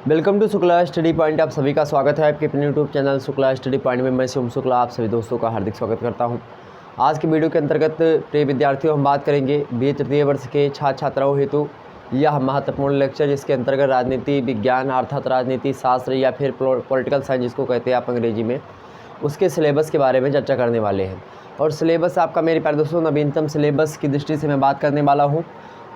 Welcome to Shukla study point. आप सभी का स्वागत है आपके अपने YouTube channel Shukla study point में। मैं शिवम शुक्ला आप सभी दोस्तों का हार्दिक स्वागत करता हूं। आज की वीडियो के अंतर्गत प्रिय विद्यार्थियों हम बात करेंगे बीए तृतीय वर्ष के छात्र छात्राओं हेतु यह महत्वपूर्ण लेक्चर जिसके अंतर्गत राजनीति विज्ञान अर्थात राजनीति शास्त्र या फिर पॉलिटिकल साइंस जिसको कहते हैं आप अंग्रेजी में, उसके सिलेबस के बारे में चर्चा करने वाले हैं। और सिलेबस आपका मेरे प्यारे दोस्तों नवीनतम सिलेबस की दृष्टि से मैं बात करने वाला हूँ।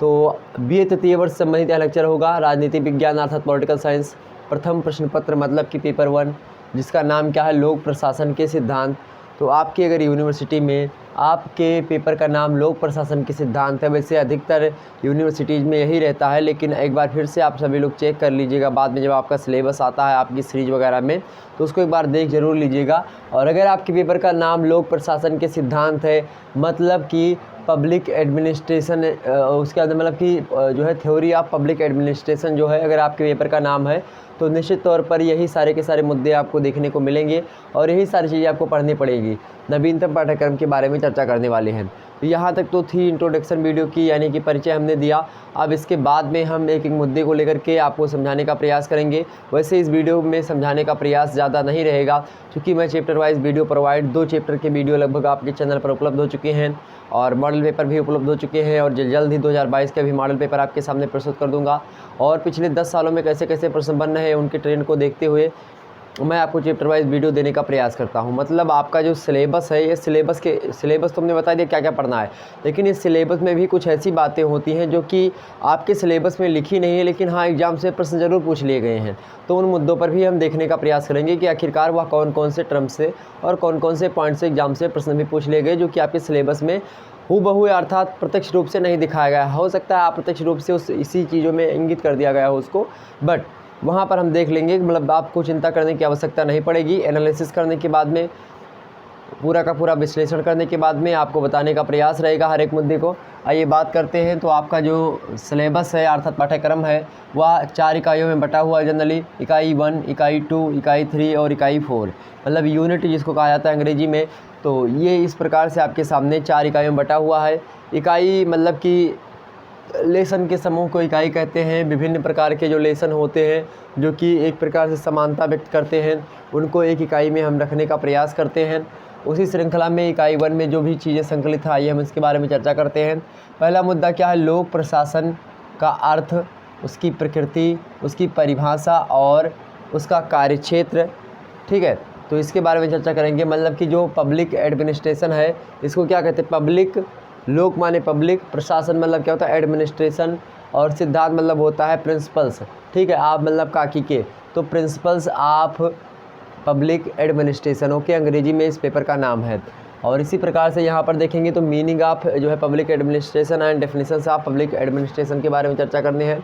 तो बीए तृतीय वर्ष संबंधित यह लेक्चर होगा राजनीति विज्ञान अर्थात पॉलिटिकल साइंस। प्रथम प्रश्न पत्र मतलब कि पेपर 1 जिसका नाम क्या है, लोक प्रशासन के सिद्धांत। तो आपकी अगर यूनिवर्सिटी में आपके पेपर का नाम लोक प्रशासन के सिद्धांत है, वैसे अधिकतर यूनिवर्सिटीज़ में यही रहता है, लेकिन एक बार फिर से आप सभी लोग चेक कर लीजिएगा बाद में जब आपका सिलेबस आता है आपकी सीरीज वगैरह में, तो उसको एक बार देख जरूर लीजिएगा। और अगर आपके पेपर का नाम लोक प्रशासन के सिद्धांत है मतलब कि पब्लिक एडमिनिस्ट्रेशन, उसके अंदर मतलब कि जो है थ्योरी ऑफ पब्लिक एडमिनिस्ट्रेशन जो है, अगर आपके पेपर का नाम है तो निश्चित तौर पर यही सारे के सारे मुद्दे आपको देखने को मिलेंगे और यही सारी चीज़ें आपको पढ़नी पड़ेगी। नवीनतम पाठ्यक्रम के बारे में चर्चा करने वाले हैं। तो यहाँ तक तो थी इंट्रोडक्शन वीडियो की, यानी कि परिचय हमने दिया। अब इसके बाद में हम एक एक मुद्दे को लेकर के आपको समझाने का प्रयास करेंगे। वैसे इस वीडियो में समझाने का प्रयास ज़्यादा नहीं रहेगा क्योंकि मैं chapter wise video provide 2 chapter के वीडियो लगभग आपके चैनल पर उपलब्ध हो चुके हैं और मॉडल पेपर भी उपलब्ध हो चुके हैं और जल्द ही 2022 के भी मॉडल पेपर आपके सामने प्रस्तुत कर दूंगा। और पिछले 10 सालों में कैसे कैसे प्रश्न बन रहे हैं उनके ट्रेंड को देखते हुए मैं आपको चैप्टर वाइज वीडियो देने का प्रयास करता हूं। मतलब आपका जो सिलेबस है, ये सिलेबस तो हमने बता दिया क्या क्या पढ़ना है, लेकिन इस सिलेबस में भी कुछ ऐसी बातें होती हैं जो कि आपके सिलेबस में लिखी नहीं है, लेकिन हाँ एग्जाम से प्रश्न जरूर पूछ लिए गए हैं। तो उन मुद्दों पर भी हम देखने का प्रयास करेंगे कि आखिरकार वह कौन कौन से टर्म से और कौन कौन से पॉइंट से एग्जाम से प्रश्न भी पूछ लिए गए जो कि आपके सिलेबस में हूबहू अर्थात प्रत्यक्ष रूप से नहीं दिखाया गया। हो सकता है अप्रत्यक्ष रूप से इसी चीज़ों में इंगित कर दिया गया हो उसको, बट वहाँ पर हम देख लेंगे। मतलब आपको चिंता करने की आवश्यकता नहीं पड़ेगी। एनालिसिस करने के बाद में पूरा का पूरा विश्लेषण करने के बाद में आपको बताने का प्रयास रहेगा हर एक मुद्दे को। आइए बात करते हैं। तो आपका जो सिलेबस है अर्थात पाठ्यक्रम है वह 4 इकाइयों में बटा हुआ है जनरली। इकाई 1, इकाई 2, इकाई 3 और इकाई 4, मतलब यूनिट जिसको कहा जाता है अंग्रेजी में। तो ये इस प्रकार से आपके सामने 4 इकाइयों में बटा हुआ है। इकाई मतलब कि लेसन के समूह को इकाई कहते हैं। विभिन्न प्रकार के जो लेसन होते हैं जो कि एक प्रकार से समानता व्यक्त करते हैं उनको एक इकाई में हम रखने का प्रयास करते हैं। उसी श्रृंखला में इकाई 1 में जो भी चीज़ें संकलित है आइए हम इसके बारे में चर्चा करते हैं। पहला मुद्दा क्या है, लोक प्रशासन का अर्थ, उसकी प्रकृति, उसकी परिभाषा और उसका कार्यक्षेत्र। ठीक है, तो इसके बारे में चर्चा करेंगे। मतलब कि जो पब्लिक एडमिनिस्ट्रेशन है इसको क्या कहते हैं, पब्लिक, लोक माने पब्लिक, प्रशासन मतलब क्या होता है एडमिनिस्ट्रेशन, और सिद्धांत मतलब होता है प्रिंसिपल्स। ठीक है, आप मतलब काकी के, तो principles of public administration okay, अंग्रेजी में इस पेपर का नाम है। और इसी प्रकार से यहाँ पर देखेंगे तो मीनिंग ऑफ जो है public administration and definitions of public administration के बारे में चर्चा करनी है।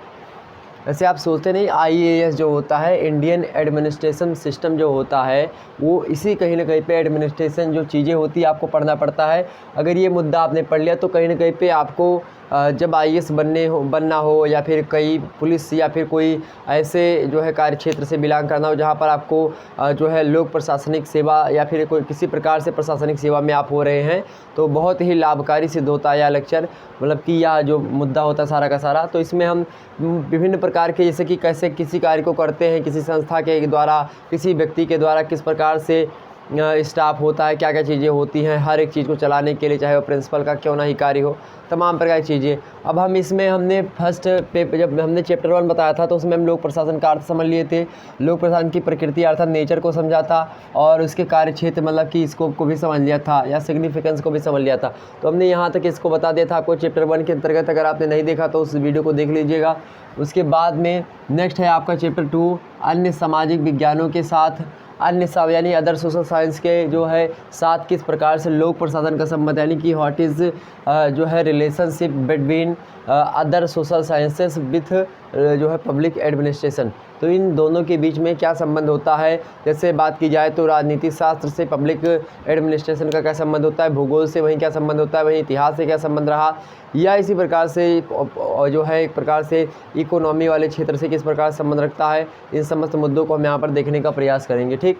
वैसे आप सोचते नहीं, IAS जो होता है इंडियन एडमिनिस्ट्रेशन सिस्टम जो होता है वो इसी कहीं ना कहीं पे एडमिनिस्ट्रेशन जो चीज़ें होती है आपको पढ़ना पड़ता है। अगर ये मुद्दा आपने पढ़ लिया तो कहीं ना कहीं पे आपको जब IAS बनना हो या फिर कई पुलिस या फिर कोई ऐसे जो है कार्य क्षेत्र से बिलोंग करना हो जहाँ पर आपको जो है लोक प्रशासनिक सेवा या फिर कोई किसी प्रकार से प्रशासनिक सेवा में आप हो रहे हैं, तो बहुत ही लाभकारी सिद्ध होता है यह लेक्चर। मतलब कि यह जो मुद्दा होता है सारा का सारा, तो इसमें हम विभिन्न प्रकार के जैसे कि कैसे किसी कार्य को करते हैं, किसी संस्था के द्वारा, किसी व्यक्ति के द्वारा किस प्रकार से स्टाफ होता है, क्या क्या चीज़ें होती हैं हर एक चीज़ को चलाने के लिए, चाहे वो प्रिंसिपल का क्यों ना ही कार्य हो, तमाम प्रकार की चीज़ें। अब हम इसमें हमने फर्स्ट पेपर जब हमने चैप्टर 1 बताया था तो उसमें हम लोक प्रशासन का अर्थ समझ लिए थे, लोक प्रशासन की प्रकृति अर्थात नेचर को समझा था और उसके कार्य क्षेत्र मतलब कि स्कोप को भी समझ लिया था या सिग्निफिकेंस को भी समझ लिया था। तो हमने यहाँ तक इसको बता दिया था आपको चैप्टर 1 के अंतर्गत। अगर आपने नहीं देखा तो उस वीडियो को देख लीजिएगा। उसके बाद में नेक्स्ट है आपका चैप्टर 2 अन्य सामाजिक विज्ञानों के साथ, अन्य सब यानी अदर सोशल साइंस के जो है साथ किस प्रकार से लोक प्रशासन का संबंध, यानी कि व्हाट इज़ जो है relationship between other social sciences with जो है पब्लिक एडमिनिस्ट्रेशन। तो इन दोनों के बीच में क्या संबंध होता है, जैसे बात की जाए तो राजनीति शास्त्र से पब्लिक एडमिनिस्ट्रेशन का क्या संबंध होता है, भूगोल से वहीं क्या संबंध होता है, वहीं इतिहास से क्या संबंध रहा, या इसी प्रकार से जो है एक प्रकार से इकोनॉमी वाले क्षेत्र से किस प्रकार संबंध रखता है। इन समस्त मुद्दों को हम यहाँ पर देखने का प्रयास करेंगे। ठीक,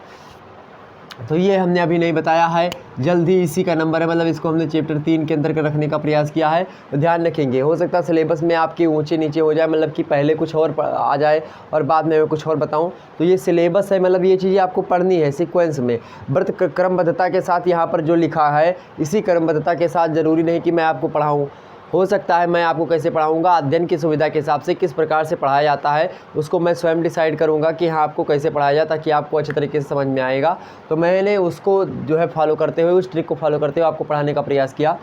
तो ये हमने अभी नहीं बताया है, जल्द ही इसी का नंबर है, मतलब इसको हमने चैप्टर 3 के अंतर्गत रखने का प्रयास किया है। तो ध्यान रखेंगे, हो सकता है सिलेबस में आपके ऊंचे नीचे हो जाए, मतलब कि पहले कुछ और आ जाए और बाद में मैं कुछ और बताऊं। तो ये सिलेबस है, मतलब ये चीज़ें आपको पढ़नी है सीक्वेंस में, व्रत क्रमबद्धता के साथ। यहाँ पर जो लिखा है इसी क्रमबद्धता के साथ, ज़रूरी नहीं कि मैं आपको पढ़ाऊँ, हो सकता है मैं आपको कैसे पढ़ाऊंगा, अध्ययन की सुविधा के हिसाब से किस प्रकार से पढ़ाया जाता है उसको मैं स्वयं डिसाइड करूंगा कि हाँ आपको कैसे पढ़ाया जाए, ताकि आपको अच्छे तरीके से समझ में आएगा। तो मैंने उसको जो है फॉलो करते हुए, उस ट्रिक को फॉलो करते हुए आपको पढ़ाने का प्रयास किया।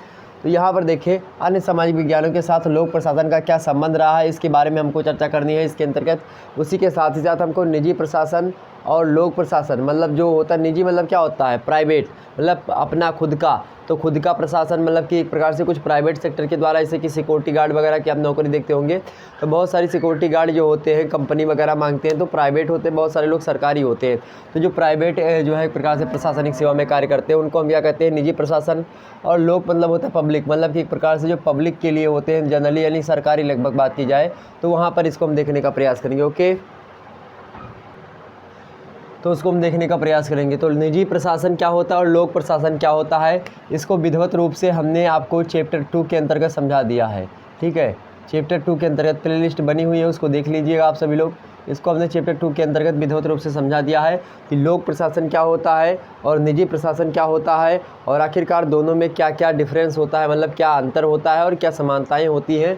तो यहाँ पर देखिए, अन्य सामाजिक विज्ञानों के साथ लोक प्रशासन का क्या संबंध रहा है, इसके बारे में हमको चर्चा करनी है इसके अंतर्गत। उसी के साथ ही साथ हमको निजी प्रशासन और लोक प्रशासन, मतलब जो होता है निजी मतलब क्या होता है, प्राइवेट, मतलब अपना खुद का, तो खुद का प्रशासन मतलब कि एक प्रकार से कुछ प्राइवेट सेक्टर के द्वारा, जैसे कि सिक्योरिटी गार्ड वगैरह की आप नौकरी देखते होंगे, तो बहुत सारी सिक्योरिटी गार्ड जो होते हैं कंपनी वगैरह मांगते हैं तो प्राइवेट होते हैं, बहुत सारे लोग सरकारी होते हैं। तो जो प्राइवेट जो है एक प्रकार से प्रशासनिक सेवा में कार्य करते हैं उनको हम क्या कहते हैं, निजी प्रशासन। और लोक मतलब होता है पब्लिक, मतलब कि एक प्रकार से जो पब्लिक के लिए होते हैं जनरली, यानी सरकारी लगभग बात की जाए, तो वहाँ पर इसको हम देखने का प्रयास करेंगे। ओके, तो उसको हम देखने का प्रयास करेंगे। तो निजी प्रशासन क्या होता है और लोक प्रशासन क्या होता है, इसको विधिवत रूप से हमने आपको चैप्टर 2 के अंतर्गत समझा दिया है। ठीक है, चैप्टर 2 के अंतर्गत प्ले लिस्ट बनी हुई है, उसको देख लीजिएगा आप सभी लोग। इसको हमने चैप्टर 2 के अंतर्गत विधिवत रूप से समझा दिया है कि लोक प्रशासन क्या होता है और निजी प्रशासन क्या होता है, और आखिरकार दोनों में क्या क्या डिफरेंस होता है, मतलब क्या अंतर होता है और क्या समानताएँ होती हैं।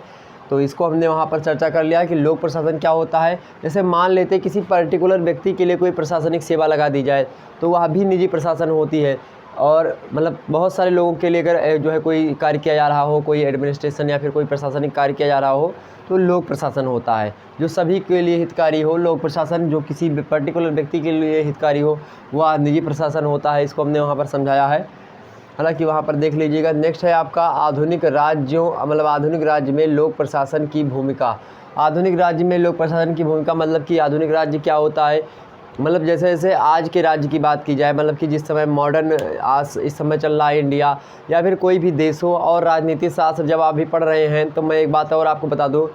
तो इसको हमने वहाँ पर चर्चा कर लिया कि लोक प्रशासन क्या होता है। जैसे मान लेते किसी पर्टिकुलर व्यक्ति के लिए कोई प्रशासनिक सेवा लगा दी जाए तो वह भी निजी प्रशासन होती है, और मतलब बहुत सारे लोगों के लिए अगर जो है कोई कार्य किया जा रहा हो, कोई एडमिनिस्ट्रेशन या फिर कोई प्रशासनिक कार्य किया जा रहा हो, तो लोक प्रशासन होता है। जो सभी के लिए हितकारी हो, लोक प्रशासन जो किसी पर्टिकुलर व्यक्ति के लिए हितकारी हो, वह निजी प्रशासन होता है। इसको हमने वहाँ पर समझाया है, हालांकि वहाँ पर देख लीजिएगा। नेक्स्ट है आपका आधुनिक राज्यों, मतलब आधुनिक राज्य में लोक प्रशासन की भूमिका। आधुनिक राज्य में लोक प्रशासन की भूमिका मतलब कि आधुनिक राज्य क्या होता है, मतलब जैसे जैसे आज के राज्य की बात की जाए, मतलब कि जिस समय मॉडर्न आज इस समय चल रहा है इंडिया या फिर कोई भी देश हो, और राजनीति शास्त्र जब आप भी पढ़ रहे हैं तो मैं एक बात और आपको बता दूँ,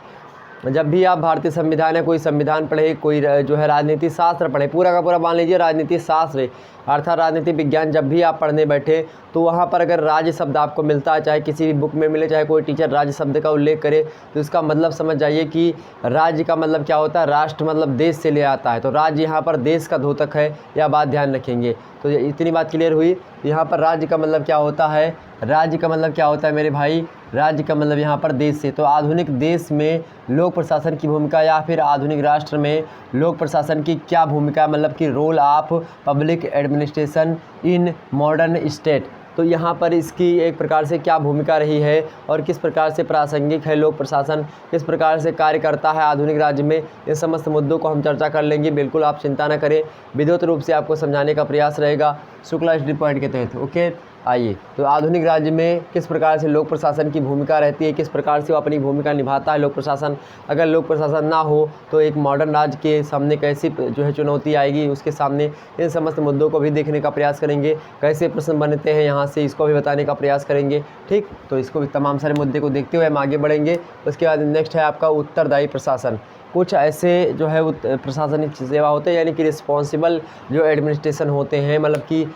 जब भी आप भारतीय संविधान है कोई संविधान पढ़े, कोई जो है राजनीति शास्त्र पढ़े, पूरा का पूरा मान लीजिए राजनीति शास्त्र अर्थात राजनीति विज्ञान, जब भी आप पढ़ने बैठे तो वहाँ पर अगर राज्य शब्द आपको मिलता है, चाहे किसी भी बुक में मिले, चाहे कोई टीचर राज्य शब्द का उल्लेख करे, तो इसका मतलब समझ जाइए कि राज्य का मतलब क्या होता है, राष्ट्र मतलब देश से ले आता है। तो राज्य यहाँ पर देश का द्योतक है, यह बात ध्यान रखेंगे। तो इतनी बात क्लियर हुई। यहाँ पर राज्य का मतलब क्या होता है, राज्य का मतलब क्या होता है मेरे भाई, राज्य का मतलब यहाँ पर देश से। तो आधुनिक देश में लोक प्रशासन की भूमिका या फिर आधुनिक राष्ट्र में लोक प्रशासन की क्या भूमिका, मतलब कि role of public administration in modern state. तो यहाँ पर इसकी एक प्रकार से क्या भूमिका रही है और किस प्रकार से प्रासंगिक है लोक प्रशासन, किस प्रकार से कार्य करता है आधुनिक राज्य में, इन समस्त मुद्दों को हम चर्चा कर लेंगे। बिल्कुल आप चिंता न करें, विधिवत रूप से आपको समझाने का प्रयास रहेगा शुक्ला स्टडी पॉइंट के तहत। ओके, आइए, तो आधुनिक राज्य में किस प्रकार से लोक प्रशासन की भूमिका रहती है, किस प्रकार से वो अपनी भूमिका निभाता है लोक प्रशासन। अगर लोक प्रशासन ना हो तो एक मॉडर्न राज्य के सामने कैसी जो है चुनौती आएगी उसके सामने, इन समस्त मुद्दों को भी देखने का प्रयास करेंगे। कैसे प्रश्न बनते हैं यहाँ से, इसको भी बताने का प्रयास करेंगे। ठीक, तो इसको भी तमाम सारे मुद्दे को देखते हुए हम आगे बढ़ेंगे। उसके बाद नेक्स्ट है आपका उत्तरदायी प्रशासन। कुछ ऐसे जो है प्रशासनिक सेवा होते हैं, यानी कि रिस्पॉन्सिबल जो एडमिनिस्ट्रेशन होते हैं, मतलब कि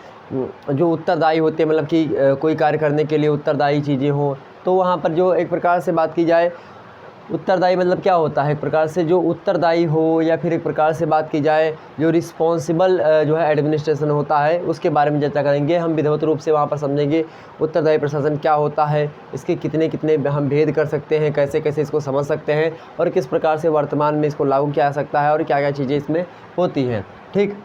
जो उत्तरदायी होते हैं, मतलब कि कोई कार्य करने के लिए उत्तरदायी चीज़ें हों। तो वहाँ पर जो एक प्रकार से बात की जाए, उत्तरदायी मतलब क्या होता है, एक प्रकार से जो उत्तरदायी हो, या फिर एक प्रकार से बात की जाए जो रिस्पॉन्सिबल जो है एडमिनिस्ट्रेशन होता है, उसके बारे में चर्चा करेंगे। हम विधिवत रूप से वहाँ पर समझेंगे उत्तरदायी प्रशासन क्या होता है, इसके कितने कितने हम भेद कर सकते हैं, कैसे कैसे इसको समझ सकते हैं, और किस प्रकार से वर्तमान में इसको लागू किया जा सकता है, और क्या क्या चीज़ें इसमें होती हैं। ठीक,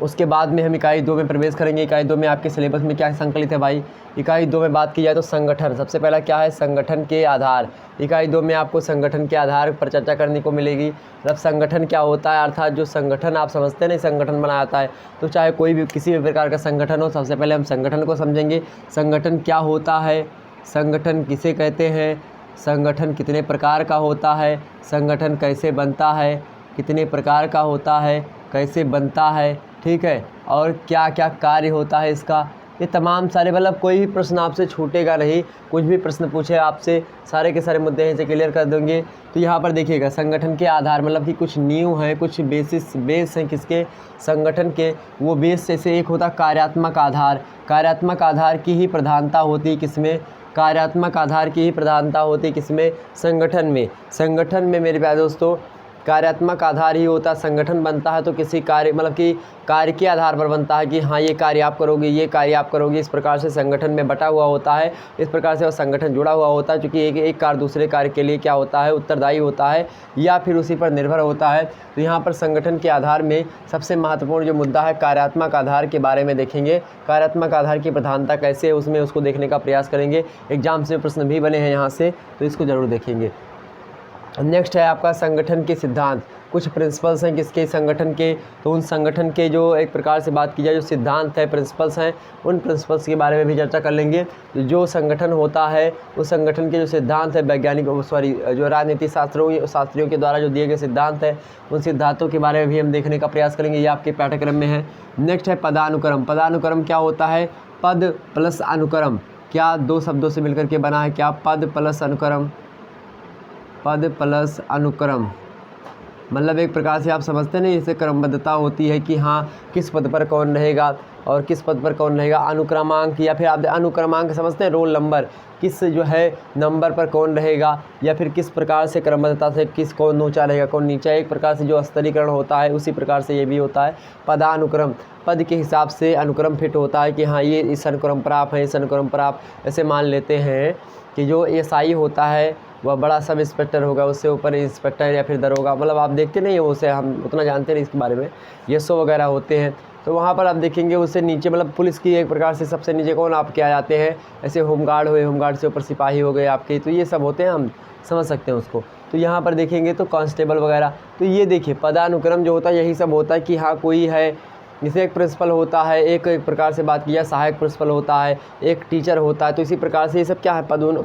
उसके बाद में हम इकाई 2 में प्रवेश करेंगे। इकाई 2 में आपके सिलेबस में क्या संकलित है भाई, इकाई 2 में बात की जाए तो संगठन, सबसे पहला क्या है, संगठन के आधार। इकाई 2 में आपको संगठन के आधार पर चर्चा करने को मिलेगी। मतलब संगठन क्या होता है, अर्थात जो संगठन आप समझते हैं नहीं, संगठन बनाया जाता है, तो चाहे कोई भी किसी भी प्रकार का संगठन हो, सबसे पहले हम संगठन को समझेंगे। संगठन क्या होता है, संगठन किसे कहते हैं, संगठन कितने प्रकार का होता है, संगठन कैसे बनता है, कितने प्रकार का होता है, कैसे बनता है, ठीक है, और क्या क्या कार्य होता है इसका, ये तमाम सारे मतलब कोई भी प्रश्न आपसे छूटेगा नहीं, कुछ भी प्रश्न पूछे आपसे सारे के सारे मुद्दे हैं इसे क्लियर कर देंगे। तो यहाँ पर देखिएगा संगठन के आधार मतलब कि कुछ नींव हैं, कुछ बेस हैं किसके, संगठन के। वो बेस से एक होता कार्यात्मक आधार। कार्यात्मक आधार की ही प्रधानता होती है किसमें, कार्यात्मक आधार की ही प्रधानता होती है किसमें, संगठन में। संगठन में मेरे प्यारे दोस्तों कार्यात्मक आधार ही होता है। संगठन बनता है तो किसी कार्य मतलब कि कार्य के आधार पर बनता है कि हाँ ये कार्य आप करोगे, ये कार्य आप करोगे। इस प्रकार से संगठन में बटा हुआ होता है, इस प्रकार से वह संगठन जुड़ा हुआ होता है, क्योंकि एक कार्य दूसरे कार्य के लिए क्या होता है, उत्तरदायी होता है या फिर उसी पर निर्भर होता है। तो यहाँ पर संगठन के आधार में सबसे महत्वपूर्ण जो मुद्दा है कार्यात्मक आधार के बारे में देखेंगे। कार्यात्मक आधार की प्रधानता कैसे है उसमें उसको देखने का प्रयास करेंगे। एग्जाम से प्रश्न भी बने हैं यहाँ से, तो इसको ज़रूर देखेंगे। नेक्स्ट है आपका संगठन के सिद्धांत। कुछ प्रिंसिपल्स हैं किसके, संगठन के। तो उन संगठन के जो एक प्रकार से बात की जाए जो सिद्धांत है, प्रिंसिपल्स हैं, उन प्रिंसिपल्स के बारे में भी चर्चा कर लेंगे। जो संगठन होता है उस संगठन के जो सिद्धांत है वैज्ञानिक जो राजनीति शास्त्रियों के द्वारा जो दिए गए सिद्धांत है, उन सिद्धांतों के बारे में भी हम देखने का प्रयास करेंगे। ये आपके पाठ्यक्रम में है। नेक्स्ट है पदानुक्रम। पदानुक्रम क्या होता है, पद प्लस अनुक्रम। क्या दो शब्दों से मिलकर के बना है, क्या पद प्लस अनुक्रम, पद प्लस अनुक्रम। मतलब एक प्रकार से आप समझते नहीं, इससे क्रमबद्धता होती है कि हाँ किस पद पर कौन रहेगा और किस पद पर कौन रहेगा। अनुक्रमांक या फिर आप अनुक्रमांक समझते हैं, रोल नंबर, किस जो है नंबर पर कौन रहेगा या फिर किस प्रकार से क्रमबद्धता से किस कौन ऊंचा रहेगा कौन नीचा। एक प्रकार से जो स्तरीकरण होता है उसी प्रकार से ये भी होता है पदानुक्रम। पद के हिसाब से अनुक्रम फिट होता है कि हाँ ये इस अनुक्रम पर आप हैं, इस अनुक्रम पर आप। ऐसे मान लेते हैं कि जो एसआई होता है वह बड़ा सब इंस्पेक्टर होगा, उससे ऊपर इंस्पेक्टर या फिर दरोगा। मतलब आप देखते नहीं हो, उसे हम उतना जानते नहीं इसके बारे में, एसओ वगैरह होते हैं। तो वहाँ पर आप देखेंगे उससे नीचे मतलब पुलिस की एक प्रकार से सबसे नीचे कौन आपके आ जाते हैं, ऐसे होमगार्ड हुए, होमगार्ड से ऊपर सिपाही हो गए आपके। तो ये सब होते हैं, हम समझ सकते हैं उसको। तो यहाँ पर देखेंगे तो कांस्टेबल वगैरह। तो ये देखिए पदानुक्रम जो होता है यही सब होता है कि हाँ कोई है, जैसे एक प्रिंसिपल होता है, एक प्रकार से बात की जाए सहायक प्रिंसिपल होता है, एक टीचर होता है। तो इसी प्रकार से ये सब क्या है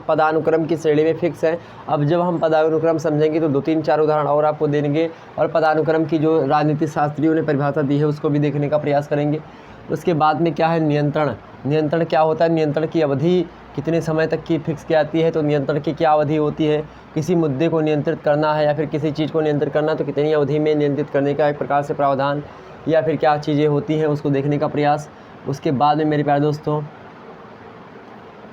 पदानुक्रम की श्रेणी में फिक्स है। अब जब हम पदानुक्रम समझेंगे तो 2-3-4 उदाहरण और आपको देंगे और पदानुक्रम की जो राजनीति शास्त्रियों ने परिभाषा दी है उसको भी देखने का प्रयास करेंगे। उसके बाद में क्या है नियंत्रण। नियंत्रण क्या होता है, नियंत्रण की अवधि कितने समय तक की फिक्स की जाती है। तो नियंत्रण की क्या अवधि होती है, किसी मुद्दे को नियंत्रित करना है या फिर किसी चीज़ को नियंत्रित करना तो कितनी अवधि में नियंत्रित करने का एक प्रकार से प्रावधान या फिर क्या चीज़ें होती हैं उसको देखने का प्रयास। उसके बाद में मेरे प्यारे दोस्तों,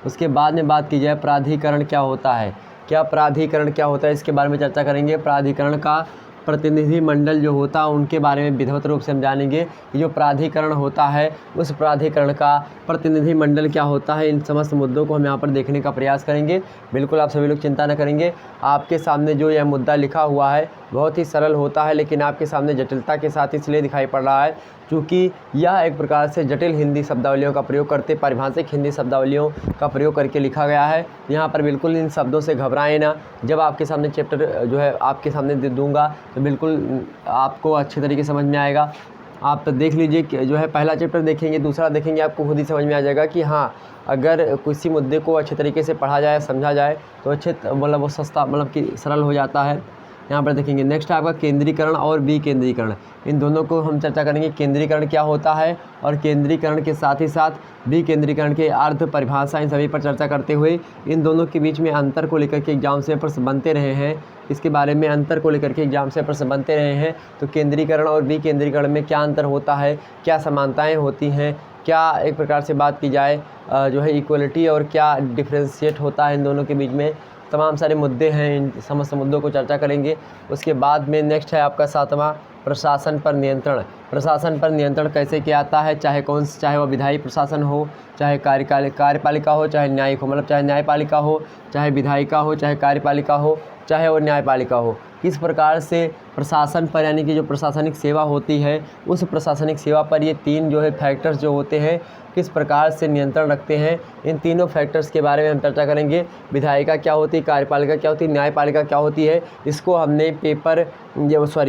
उसके बाद में बात की जाए प्राधिकरण क्या होता है। क्या प्राधिकरण क्या होता है इसके बारे में चर्चा करेंगे। प्राधिकरण का प्रतिनिधि मंडल जो होता है उनके बारे में विधिवत रूप से हम जानेंगे कि जो प्राधिकरण होता है उस प्राधिकरण का प्रतिनिधि मंडल क्या होता है। इन समस्त मुद्दों को हम यहाँ पर देखने का प्रयास करेंगे। बिल्कुल आप सभी लोग चिंता न करेंगे। आपके सामने जो यह मुद्दा लिखा हुआ है बहुत ही सरल होता है, लेकिन आपके सामने जटिलता के साथ इसलिए दिखाई पड़ रहा है क्योंकि यह एक प्रकार से जटिल हिंदी शब्दावलियों का प्रयोग करते, पारिभाषिक हिंदी शब्दावलियों का प्रयोग करके लिखा गया है। यहाँ पर बिल्कुल इन शब्दों से घबराएं ना। जब आपके सामने चैप्टर जो है आपके सामने दे दूँगा तो बिल्कुल आपको अच्छे तरीके समझ में आएगा। आप देख लीजिए कि जो है पहला चैप्टर देखेंगे, दूसरा देखेंगे, आपको खुद ही समझ में आ जाएगा कि हाँ अगर किसी मुद्दे को अच्छे तरीके से पढ़ा जाए, समझा जाए तो अच्छे मतलब वो सस्ता मतलब कि सरल हो जाता है। यहाँ पर देखेंगे नेक्स्ट आपका केंद्रीकरण और विकेंद्रीकरण, इन दोनों को हम चर्चा करेंगे। केंद्रीकरण क्या होता है और केंद्रीकरण के साथ ही साथ विकेंद्रीकरण के अर्थ, परिभाषा, इन सभी पर चर्चा करते हुए इन दोनों के बीच में अंतर को लेकर के एग्जाम से प्रश्न बनते रहे हैं। इसके बारे में अंतर को लेकर के एग्जाम से प्रश्न बनते रहे हैं। तो केंद्रीकरण और विकेंद्रीकरण में क्या अंतर होता है, क्या समानताएँ होती हैं, क्या एक प्रकार से बात की जाए जो है इक्वलिटी और क्या डिफ्रेंशिएट होता है इन दोनों के बीच में, तमाम सारे मुद्दे हैं। इन समस्त मुद्दों को चर्चा करेंगे। उसके बाद में नेक्स्ट है आपका 7वां प्रशासन पर नियंत्रण। प्रशासन पर नियंत्रण कैसे किया जाता है, चाहे वह विधायी प्रशासन हो, चाहे कार्यपालिका हो, चाहे न्यायिक हो, मतलब चाहे न्यायपालिका हो, चाहे विधायिका हो, चाहे कार्यपालिका हो, चाहे वो न्यायपालिका हो। किस प्रकार से प्रशासन पर यानी कि जो प्रशासनिक सेवा होती है उस प्रशासनिक सेवा पर ये 3 जो है फैक्टर्स जो होते हैं किस प्रकार से नियंत्रण रखते हैं, इन तीनों फैक्टर्स के बारे में हम चर्चा करेंगे। विधायिका क्या होती है, कार्यपालिका क्या होती है, न्यायपालिका क्या होती है। इसको हमने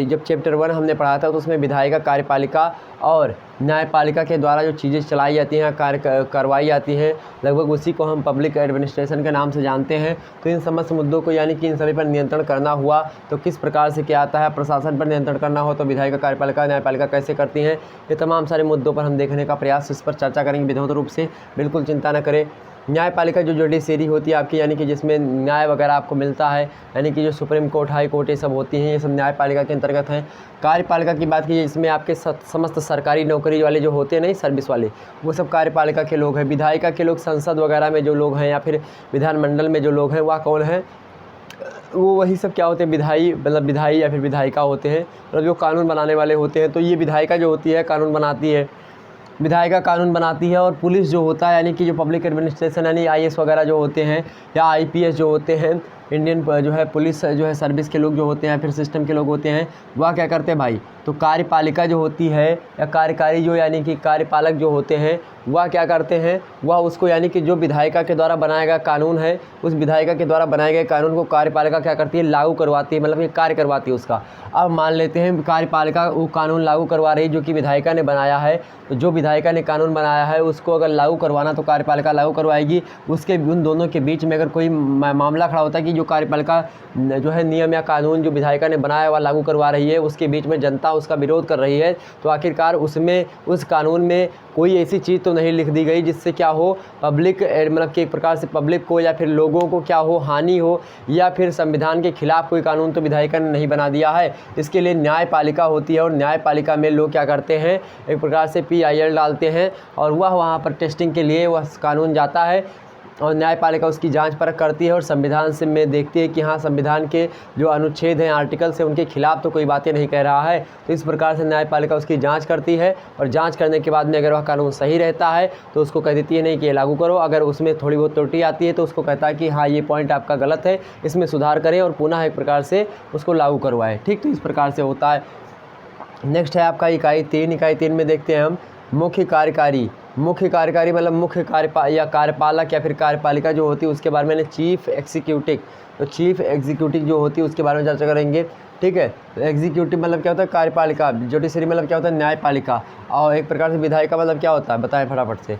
जब चैप्टर 1 हमने पढ़ा था तो उसमें विधायिका, कार्यपालिका और न्यायपालिका के द्वारा जो चीज़ें चलाई जाती हैं, कार्य करवाई जाती हैं, लगभग उसी को हम पब्लिक एडमिनिस्ट्रेशन के नाम से जानते हैं। तो इन समस्त मुद्दों को यानी कि इन सभी पर नियंत्रण करना हुआ तो किस प्रकार से क्या आता है, प्रशासन पर नियंत्रण करना हो तो विधायिका कार्यपालिका न्यायपालिका कैसे करती हैं। ये तमाम सारे मुद्दों पर हम देखने का प्रयास, इस पर चर्चा करेंगे विधिवत रूप से। बिल्कुल चिंता न करें। न्यायपालिका जो जुडिशरी होती है आपकी, यानी कि जिसमें न्याय वगैरह आपको मिलता है, यानी कि जो सुप्रीम कोर्ट, हाई कोर्ट ये सब होती हैं, ये सब न्यायपालिका के अंतर्गत हैं। कार्यपालिका की बात कीजिए, इसमें आपके समस्त सरकारी नौकरी वाले जो होते हैं, नहीं सर्विस वाले, वो सब कार्यपालिका के लोग हैं। विधायिका के लोग संसद वगैरह में जो लोग हैं या फिर विधानमंडल में जो लोग हैं वह कौन है, वो वही सब क्या होते हैं, विधायी, मतलब विधायी या फिर विधायिका होते हैं, मतलब जो कानून बनाने वाले होते हैं। तो ये विधायिका जो होती है कानून बनाती है, विधायिका कानून बनाती है। और पुलिस जो होता है, यानी कि जो पब्लिक एडमिनिस्ट्रेशन, यानी IAS वगैरह जो होते हैं या IPS जो होते हैं, इंडियन जो है पुलिस जो है सर्विस के लोग जो होते हैं, फिर सिस्टम के लोग होते हैं, वह क्या करते हैं भाई, तो कार्यपालिका जो होती है या कार्यकारी जो, यानी कि कार्यपालक जो होते हैं, वह क्या करते हैं, वह उसको, यानी कि जो विधायिका के द्वारा बनाया गया कानून है, उस विधायिका के द्वारा बनाए गए कानून को कार्यपालिका क्या करती है, लागू करवाती है, मतलब ये कार्य करवाती है उसका। अब मान लेते हैं कार्यपालिका वो कानून लागू करवा रही जो कि विधायिका ने बनाया है, तो जो विधायिका ने कानून बनाया है उसको अगर लागू करवाना तो कार्यपालिका लागू करवाएगी। उसके उन दोनों के बीच में अगर कोई मामला खड़ा होता है कि जो कार्यपालिका जो है नियम या कानून जो विधायिका ने बनाया वह लागू करवा रही है, उसके बीच में जनता उसका विरोध कर रही है, तो आखिरकार उसमें, उस कानून में कोई ऐसी चीज़ तो नहीं लिख दी गई जिससे क्या हो, पब्लिक, मतलब कि एक प्रकार से पब्लिक को या फिर लोगों को क्या हो, हानि हो, या फिर संविधान के खिलाफ कोई कानून तो विधायिका ने नहीं बना दिया है। इसके लिए न्यायपालिका होती है और न्यायपालिका में लोग क्या करते हैं, एक प्रकार से PIL डालते हैं और वह वहाँ पर टेस्टिंग के लिए वह कानून जाता है और न्यायपालिका उसकी जांच परख करती है और संविधान से में देखती है कि हाँ, संविधान के जो अनुच्छेद हैं, आर्टिकल्स हैं, उनके खिलाफ तो कोई बातें नहीं कह रहा है। तो इस प्रकार से न्यायपालिका उसकी जांच करती है और जांच करने के बाद में अगर वह कानून सही रहता है तो उसको कह देती है नहीं कि ये लागू करो। अगर उसमें थोड़ी बहुत त्रुटि आती है तो उसको कहता है कि हाँ, ये पॉइंट आपका गलत है, इसमें सुधार करें और पुनः एक प्रकार से उसको लागू करवाएं। ठीक, तो इस प्रकार से होता है। नेक्स्ट है आपका इकाई 3। इकाई 3 में देखते हैं हम मुख्य कार्यकारी। मुख्य कार्यकारी मतलब मुख्य कार्यपालक या फिर कार्यपालिका जो होती है उसके बारे में चीफ एग्जीक्यूटिव। तो चीफ एग्जीक्यूटिव जो होती है उसके बारे में चर्चा करेंगे। ठीक है, एग्जीक्यूटिव मतलब क्या होता है, कार्यपालिका। जुडिशरी मतलब क्या होता है, न्यायपालिका। और एक प्रकार से विधायिका मतलब क्या होता है, बताएं फटाफट से।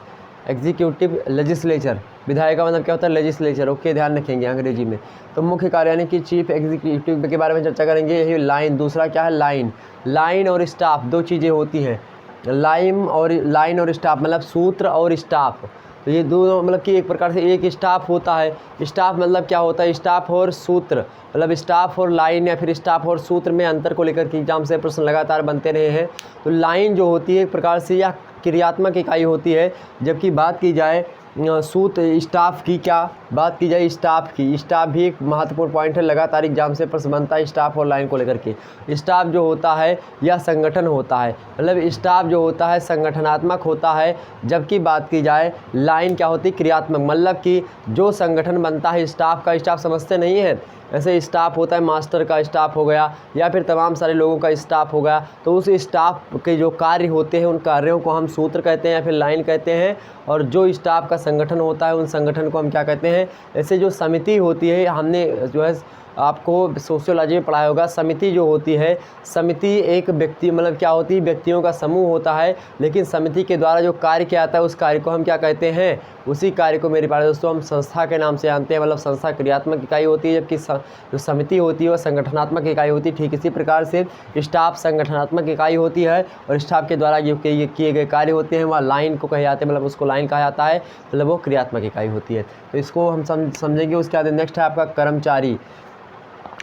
Executive legislature. विधायिका मतलब क्या होता है, लेजिस्लेचर। ओके, ध्यान रखेंगे अंग्रेजी में। तो मुख्य कार्य यानी कि चीफ एग्जीक्यूटिव के बारे में चर्चा करेंगे। यही लाइन, दूसरा क्या है, लाइन। लाइन और स्टाफ दो चीज़ें होती हैं। लाइन और स्टाफ मतलब सूत्र और स्टाफ, तो ये दोनों मतलब कि एक प्रकार से एक स्टाफ होता है। स्टाफ मतलब क्या होता है, स्टाफ और सूत्र, मतलब स्टाफ और लाइन या फिर स्टाफ और सूत्र में अंतर को लेकर के एग्जाम से प्रश्न लगातार बनते रहे हैं। तो लाइन जो होती है एक प्रकार से यह क्रियात्मक इकाई होती है, जबकि बात की जाए सूत्र स्टाफ की, क्या बात की जाए स्टाफ की, स्टाफ भी एक महत्वपूर्ण पॉइंट है, लगातार एग्जाम से प्रश्न बनता है स्टाफ और लाइन को लेकर के। स्टाफ जो होता है यह संगठन होता है, मतलब स्टाफ जो होता है संगठनात्मक होता है, जबकि बात की जाए लाइन क्या होती है, क्रियात्मक, मतलब कि जो संगठन बनता है स्टाफ का, स्टाफ समझते नहीं है, ऐसे स्टाफ होता है, मास्टर का स्टाफ हो गया या फिर तमाम सारे लोगों का स्टाफ हो गया। तो उस स्टाफ के जो कार्य होते हैं उन कार्यों को हम सूत्र कहते हैं या फिर लाइन कहते हैं। और जो स्टाफ का संगठन होता है उन संगठन को हम क्या कहते हैं। ऐसे जो समिति होती है, हमने जो है आपको सोशियोलॉजी में पढ़ाया होगा, समिति जो होती है, समिति एक व्यक्ति मतलब क्या होती है, व्यक्तियों का समूह होता है, लेकिन समिति के द्वारा जो कार्य किया जाता है उस कार्य को हम क्या कहते हैं, उसी कार्य को मेरे प्यारे दोस्तों हम संस्था के नाम से जानते हैं। मतलब संस्था क्रियात्मक इकाई होती है, जबकि जो समिति होती है वह संगठनात्मक इकाई होती है। ठीक इसी प्रकार से स्टाफ संगठनात्मक इकाई होती है और स्टाफ के द्वारा जो किए गए कार्य होते हैं वह लाइन को कहे जाते हैं, मतलब उसको लाइन कहा जाता है, मतलब वो क्रियात्मक इकाई होती है। तो इसको हम समझेंगे। उसके बाद नेक्स्ट है आपका कर्मचारी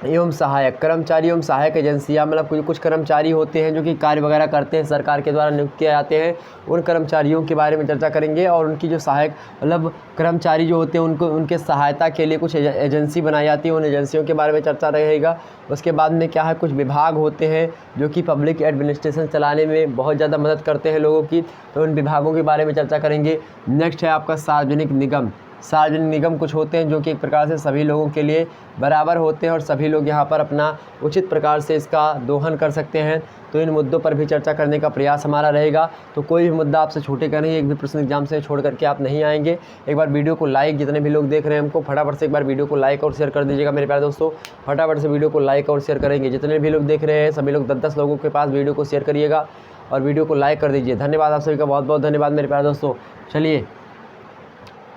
एवं सहायक। कर्मचारी एवं सहायक एजेंसियाँ, मतलब कुछ कर्मचारी होते हैं जो कि कार्य वगैरह करते हैं, सरकार के द्वारा नियुक्त किए जाते हैं, उन कर्मचारियों के बारे में चर्चा करेंगे। और उनकी जो सहायक मतलब कर्मचारी जो होते हैं उनको उनके सहायता के लिए कुछ एजेंसी बनाई जाती है, उन एजेंसियों के बारे में चर्चा रहेगा। उसके बाद में क्या है, कुछ विभाग होते हैं जो कि पब्लिक एडमिनिस्ट्रेशन चलाने में बहुत ज़्यादा मदद करते हैं लोगों की, तो उन विभागों के बारे में चर्चा करेंगे। नेक्स्ट है आपका सार्वजनिक निगम। सार्वजनिक निगम कुछ होते हैं जो कि एक प्रकार से सभी लोगों के लिए बराबर होते हैं और सभी लोग यहाँ पर अपना उचित प्रकार से इसका दोहन कर सकते हैं। तो इन मुद्दों पर भी चर्चा करने का प्रयास हमारा रहेगा। तो कोई भी मुद्दा आपसे छूटेगा नहीं, एक भी प्रश्न एग्जाम से छोड़ करके आप नहीं आएंगे। एक बार वीडियो को लाइक, जितने भी लोग देख रहे हैं हमको फटाफट से एक बार वीडियो को लाइक और शेयर कर दीजिएगा मेरे प्यारे दोस्तों। फटाफट से वीडियो को लाइक और शेयर करेंगे, जितने भी लोग देख रहे हैं सभी लोग 10-10 लोगों के पास वीडियो को शेयर करिएगा और वीडियो को लाइक कर दीजिए। धन्यवाद आप सभी का, बहुत बहुत धन्यवाद मेरे प्यारे दोस्तों। चलिए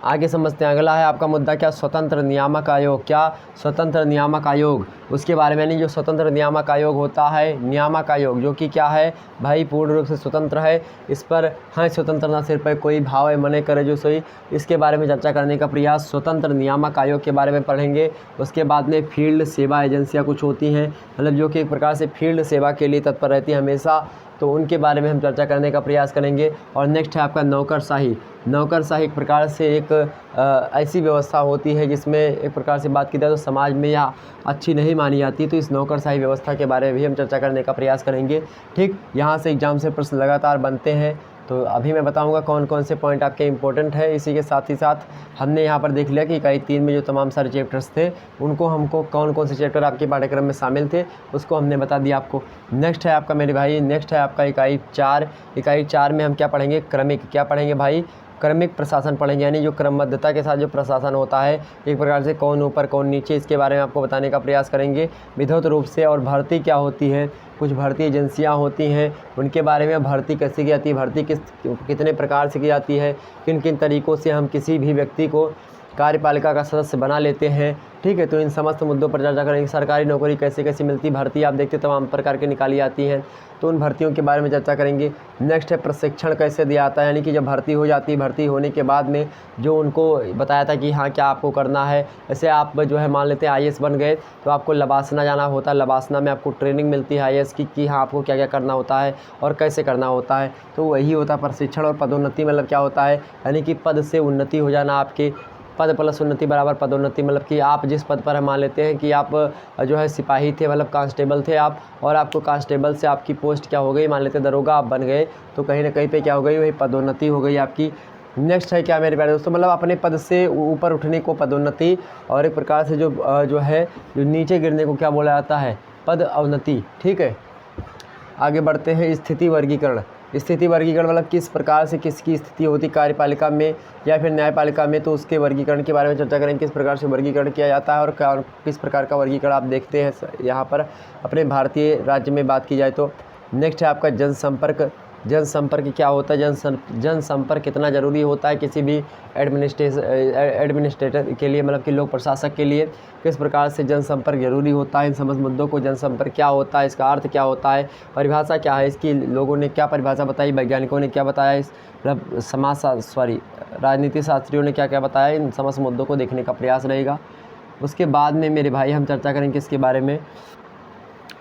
आगे समझते हैं। अगला है आपका मुद्दा क्या, स्वतंत्र नियामक आयोग। क्या, स्वतंत्र नियामक आयोग, उसके बारे में। नहीं, जो स्वतंत्र नियामक आयोग होता है, नियामक आयोग जो कि क्या है भाई, पूर्ण रूप से स्वतंत्र है। इस पर हाँ स्वतंत्रता सिर पर कोई भाव है मने करे जो सोई, इसके बारे में चर्चा करने का प्रयास। स्वतंत्र नियामक आयोग के बारे में पढ़ेंगे। उसके बाद में फील्ड सेवा एजेंसियाँ कुछ होती हैं, मतलब जो कि एक प्रकार से फील्ड सेवा के लिए तत्पर रहती है हमेशा, तो उनके बारे में हम चर्चा करने का प्रयास करेंगे। और नेक्स्ट है आपका नौकरशाही। नौकरशाही एक प्रकार से एक ऐसी व्यवस्था होती है जिसमें एक प्रकार से बात की जाए तो समाज में यह अच्छी नहीं मानी जाती, तो इस नौकरशाही व्यवस्था के बारे में भी हम चर्चा करने का प्रयास करेंगे। ठीक, यहाँ से एग्जाम से प्रश्न लगातार बनते हैं, तो अभी मैं बताऊंगा कौन कौन से पॉइंट आपके इंपॉर्टेंट है। इसी के साथ ही साथ हमने यहाँ पर देख लिया कि इकाई 3 में जो तमाम सारे चैप्टर्स थे उनको हमको कौन कौन से चैप्टर आपके पाठ्यक्रम में शामिल थे उसको हमने बता दिया आपको। नेक्स्ट है आपका मेरे भाई, नेक्स्ट है आपका इकाई 4। इकाई 4 में हम क्या पढ़ेंगे, क्रमिक। क्या पढ़ेंगे भाई, क्रमिक प्रशासन पढ़ेंगे, यानी जो क्रमबद्धता के साथ जो प्रशासन होता है, एक प्रकार से कौन ऊपर कौन नीचे, इसके बारे में आपको बताने का प्रयास करेंगे विधिवत रूप से। और भर्ती क्या होती है, कुछ भर्ती एजेंसियां होती हैं, उनके बारे में, भर्ती कैसे की जाती है, भर्ती कितने प्रकार से की जाती है, किन किन तरीक़ों से हम किसी भी व्यक्ति को कार्यपालिका का सदस्य बना लेते हैं। ठीक है, तो इन समस्त मुद्दों पर चर्चा करेंगे। सरकारी नौकरी कैसे कैसे मिलती, भर्ती आप देखते तमाम प्रकार की निकाली जाती हैं, तो उन भर्तियों के बारे में चर्चा करेंगे। नेक्स्ट है प्रशिक्षण कैसे दिया जाता है, यानी कि जब भर्ती हो जाती है, भर्ती होने के बाद में जो उनको बताया था कि हाँ क्या आपको करना है। ऐसे आप जो है मान लेते हैं IAS बन गए तो आपको लबासना जाना होता है, लबासना में आपको ट्रेनिंग मिलती है IAS की कि हाँ आपको क्या क्या करना होता है और कैसे करना होता है, तो वही होता है प्रशिक्षण। और पदोन्नति मतलब क्या होता है, यानी कि पद से उन्नति हो जाना, आपके पद प्लस उन्नति बराबर पदोन्नति, मतलब कि आप जिस पद पर मान लेते हैं कि आप जो है सिपाही थे, मतलब कांस्टेबल थे आप, और आपको कांस्टेबल से आपकी पोस्ट क्या हो गई, मान लेते दरोगा आप बन गए, तो कहीं ना कहीं पे क्या हो गई, वही पदोन्नति हो गई आपकी। नेक्स्ट है क्या मेरे प्यारे दोस्तों, मतलब अपने पद से ऊपर उठने को पदोन्नति, और एक प्रकार से जो है जो नीचे गिरने को क्या बोला जाता है, पद अवनति। ठीक है, आगे बढ़ते हैं। स्थिति वर्गीकरण। स्थिति वर्गीकरण मतलब किस प्रकार से किसकी स्थिति होती कार्यपालिका में या फिर न्यायपालिका में, तो उसके वर्गीकरण के बारे में चर्चा करेंगे, किस प्रकार से वर्गीकरण किया जाता है और किस प्रकार का वर्गीकरण आप देखते हैं यहाँ पर अपने भारतीय राज्य में बात की जाए तो। नेक्स्ट है आपका जनसंपर्क। जनसंपर्क क्या होता है, जनसंपर्क कितना ज़रूरी होता है किसी भी एडमिनिस्ट्रेटर के लिए, मतलब कि लोक प्रशासक के लिए, किस प्रकार से जनसंपर्क जरूरी होता है। इन समस्त मुद्दों को, जनसंपर्क क्या होता है, इसका अर्थ क्या होता है, परिभाषा क्या है इसकी, लोगों ने क्या परिभाषा बताई, वैज्ञानिकों ने क्या बताया, इस मतलब राजनीति शास्त्रियों ने क्या क्या बताया, इन समस्त मुद्दों को देखने का प्रयास रहेगा। उसके बाद में मेरे भाई हम चर्चा करेंगे इसके बारे में,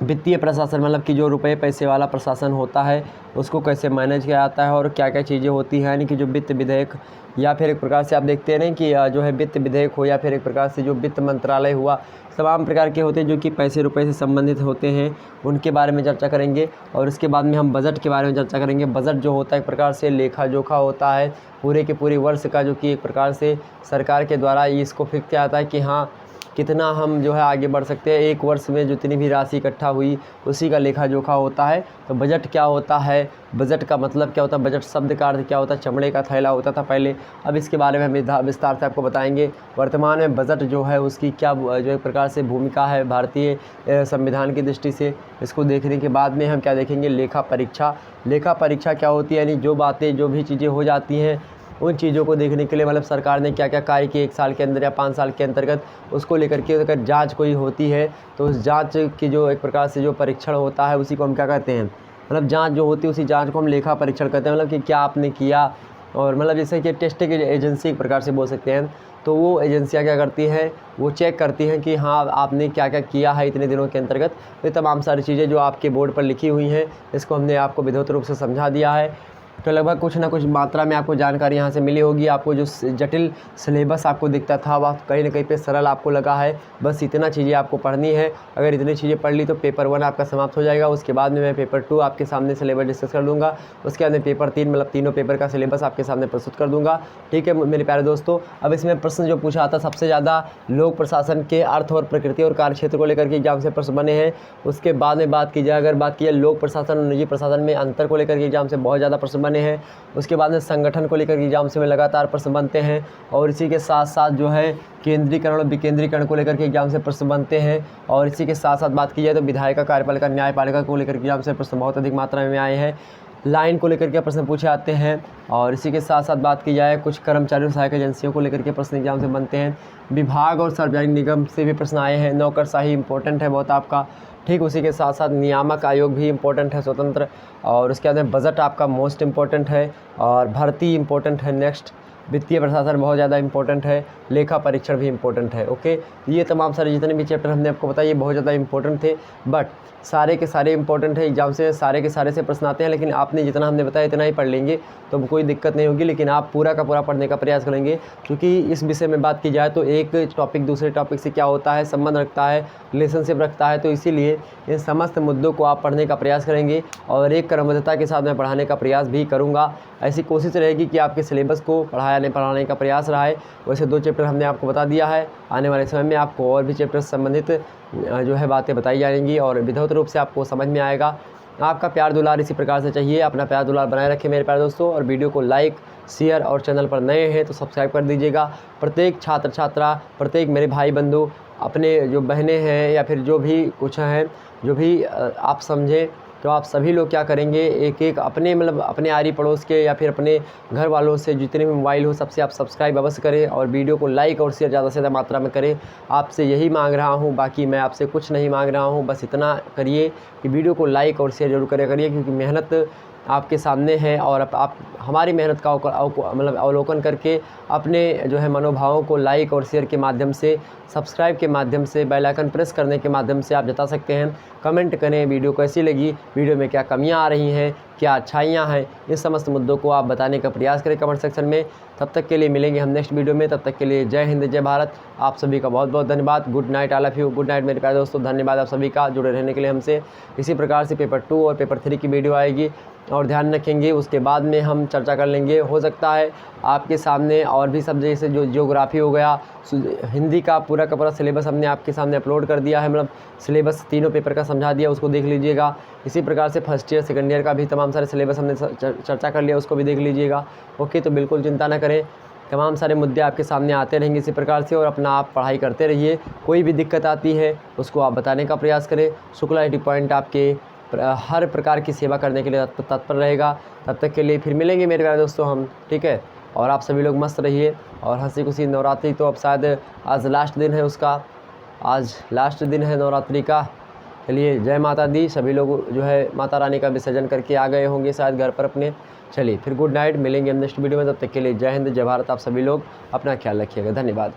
वित्तीय प्रशासन, मतलब कि जो रुपए पैसे वाला प्रशासन होता है उसको कैसे मैनेज किया जाता है और क्या क्या चीज़ें होती हैं, यानी कि जो वित्त विधेयक या फिर एक प्रकार से आप देखते हैं ना कि जो है वित्त विधेयक हो या फिर एक प्रकार से जो वित्त मंत्रालय हुआ, तमाम प्रकार के होते हैं जो कि पैसे रुपए से संबंधित होते हैं, उनके बारे में चर्चा करेंगे। और इसके बाद में हम बजट के बारे में चर्चा करेंगे। बजट जो होता है एक प्रकार से लेखा जोखा होता है पूरे के पूरे वर्ष का, जो कि एक प्रकार से सरकार के द्वारा इसको फिक्स किया जाता है कि हाँ कितना हम जो है आगे बढ़ सकते हैं, एक वर्ष में जितनी भी राशि इकट्ठा हुई उसी का लेखा जोखा होता है। तो बजट क्या होता है, बजट का मतलब क्या होता है, बजट शब्द का अर्थ क्या होता है, चमड़े का थैला होता था पहले, अब इसके बारे में हम विस्तार से आपको बताएंगे। वर्तमान में बजट जो है उसकी क्या जो एक प्रकार से भूमिका है भारतीय संविधान की दृष्टि से, इसको देखने के बाद में हम क्या देखेंगे, लेखा परीक्षा। लेखा परीक्षा क्या होती है, यानी जो बातें जो भी चीज़ें हो जाती हैं उन चीज़ों को देखने के लिए, मतलब सरकार ने क्या क्या कार्य किए 1 साल के अंदर या 5 साल के अंतर्गत, उसको लेकर के अगर जांच कोई होती है तो उस जांच की जो एक प्रकार से जो परीक्षण होता है उसी को हम क्या कहते हैं, मतलब जांच जो होती है उसी जांच को हम लेखा परीक्षण कहते हैं। मतलब कि क्या आपने किया, और मतलब जैसे कि टेस्टिंग एजेंसी एक प्रकार से बोल सकते हैं, तो वो एजेंसियाँ क्या करती हैं, वो चेक करती हैं कि हाँ आपने क्या क्या किया है इतने दिनों के अंतर्गत। ये तमाम सारी चीज़ें जो आपके बोर्ड पर लिखी हुई हैं, इसको हमने आपको विधिवत रूप से समझा दिया है। तो लगभग कुछ ना कुछ मात्रा में आपको जानकारी यहाँ से मिली होगी। आपको जो जटिल सिलेबस आपको दिखता था वह कहीं ना कहीं पे सरल आपको लगा है, बस इतना चीज़ें आपको पढ़नी है। अगर इतनी चीज़ें पढ़ ली तो पेपर 1 आपका समाप्त हो जाएगा। उसके बाद में मैं पेपर 2 आपके सामने सिलेबस डिस्कस कर दूँगा। उसके बाद में पेपर 3 मतलब तीनों पेपर का सिलेबस आपके सामने प्रस्तुत कर दूँगा। ठीक है मेरे प्यारे दोस्तों, अब इसमें प्रश्न जो पूछा था सबसे ज़्यादा लोक प्रशासन के अर्थ और प्रकृति और कार्यक्षेत्र को लेकर के एग्जाम से प्रश्न बने हैं। उसके बाद में बात की जाए, अगर बात की जाए लोक प्रशासन और निजी प्रशासन में अंतर को लेकर के एग्जाम से बहुत ज़्यादा प्रश्न बने हैं। उसके बाद में संगठन को लेकर एग्जाम से में लगातार प्रश्न बनते हैं, और इसी के साथ साथ जो है केंद्रीकरण और विकेंद्रीकरण को लेकर के एग्जाम से प्रश्न बनते हैं। और इसी के साथ साथ बात की जाए तो विधायिका कार्यपालिका न्यायपालिका को लेकर एग्जाम से प्रश्न बहुत अधिक मात्रा में आए हैं। लाइन को लेकर के प्रश्न पूछे जाते हैं। और इसी के साथ साथ बात की जाए कुछ कर्मचारियों सहायक एजेंसियों को लेकर के प्रश्न एग्जाम से बनते हैं। विभाग और सार्वजनिक निगम से भी प्रश्न आए हैं। नौकरशाही इंपॉर्टेंट है बहुत आपका, ठीक। उसी के साथ साथ नियामक आयोग भी इम्पोर्टेंट है, स्वतंत्र। और उसके बाद में बजट आपका मोस्ट इम्पोर्टेंट है। और भर्ती इम्पोर्टेंट है। नेक्स्ट वित्तीय प्रशासन बहुत ज़्यादा इंपॉर्टेंट है। लेखा परीक्षण भी इंपॉर्टेंट है। ओके, ये तमाम सारे जितने भी चैप्टर हमने आपको बताया ये बहुत ज़्यादा इंपॉर्टेंट थे, बट सारे के सारे इंपॉर्टेंट है। एग्जाम से सारे के सारे से प्रश्न आते हैं, लेकिन आपने जितना हमने बताया इतना ही पढ़ लेंगे तो कोई दिक्कत नहीं होगी। लेकिन आप पूरा का पूरा पढ़ने का प्रयास करेंगे, क्योंकि इस विषय में बात की जाए तो एक टॉपिक दूसरे टॉपिक से क्या होता है, संबंध रखता है, रिलेशनशिप रखता है। तो इसीलिए इन समस्त मुद्दों को आप पढ़ने का प्रयास करेंगे और एक क्रमबद्धता के साथ मैं पढ़ाने का प्रयास भी करूँगा। ऐसी कोशिश रहेगी कि आपके सिलेबस को पढ़ाने का प्रयास रहा है। वैसे 2 चैप्टर हमने आपको बता दिया है। आने वाले समय में आपको और भी चैप्टर से संबंधित जो है बातें बताई जाएंगी और विधिवत रूप से आपको समझ में आएगा। आपका प्यार दुलार इसी प्रकार से चाहिए। अपना प्यार दुलार बनाए रखें मेरे प्यारे दोस्तों, और वीडियो को लाइक, शेयर और चैनल पर नए हैं तो सब्सक्राइब कर दीजिएगा। प्रत्येक छात्र छात्रा, प्रत्येक मेरे भाई बंधु, अपने जो बहनें हैं या फिर जो भी कुछ हैं, जो भी आप समझें, तो आप सभी लोग क्या करेंगे, एक एक अपने अपने आरी पड़ोस के या फिर अपने घर वालों से जितने भी मोबाइल हो सबसे आप सब्सक्राइब अवश्य करें और वीडियो को लाइक और शेयर ज़्यादा से ज़्यादा मात्रा में करें। आपसे यही मांग रहा हूँ, बाकी मैं आपसे कुछ नहीं मांग रहा हूँ। बस इतना करिए कि वीडियो को लाइक और शेयर जरूर करिए, क्योंकि मेहनत आपके सामने है और आप हमारी मेहनत का अवलोकन करके अपने जो है मनोभावों को लाइक और शेयर के माध्यम से, सब्सक्राइब के माध्यम से, बेल आइकन प्रेस करने के माध्यम से आप जता सकते हैं। कमेंट करें वीडियो कैसी लगी, वीडियो में क्या कमियां आ रही हैं, क्या अच्छाइयां हैं, इन समस्त मुद्दों को आप बताने का प्रयास करें कमेंट सेक्शन में। तब तक के लिए मिलेंगे हम नेक्स्ट वीडियो में। तब तक के लिए जय हिंद, जय भारत। आप सभी का बहुत बहुत धन्यवाद। Good night all of you. Good night मेरे प्यारे दोस्तों। धन्यवाद आप सभी का जुड़े रहने के लिए हमसे। इसी प्रकार से पेपर 2 और पेपर 3 की वीडियो आएगी और ध्यान रखेंगे, उसके बाद में हम चर्चा कर लेंगे। हो सकता है आपके सामने और भी सब्जेक्ट जैसे जो ज्योग्राफी हो गया, हिंदी का पूरा सिलेबस हमने आपके सामने अपलोड कर दिया है, सिलेबस तीनों पेपर का समझा दिया, उसको देख लीजिएगा। इसी प्रकार से फर्स्ट ईयर सेकंड ईयर का भी तमाम सारे सिलेबस हमने चर्चा कर लिया, उसको भी देख लीजिएगा। ओके, तो बिल्कुल चिंता ना करें, तमाम सारे मुद्दे आपके सामने आते रहेंगे इसी प्रकार से, और अपना आप पढ़ाई करते रहिए। कोई भी दिक्कत आती है उसको आप बताने का प्रयास करें। शुक्ला IT पॉइंट आपके हर प्रकार की सेवा करने के लिए तत्पर रहेगा। तब तक के लिए फिर मिलेंगे मेरे प्यारे दोस्तों हम, ठीक है। और आप सभी लोग मस्त रहिए और हंसी खुशी। नवरात्रि तो अब शायद आज लास्ट दिन है उसका, आज लास्ट दिन है नवरात्रि का। चलिए, जय माता दी। सभी लोग जो है माता रानी का विसर्जन करके आ गए होंगे शायद घर पर अपने। चलिए फिर गुड नाइट, मिलेंगे हम नेक्स्ट वीडियो में। तब तक के लिए जय हिंद, जय भारत। आप सभी लोग अपना ख्याल रखिएगा। धन्यवाद।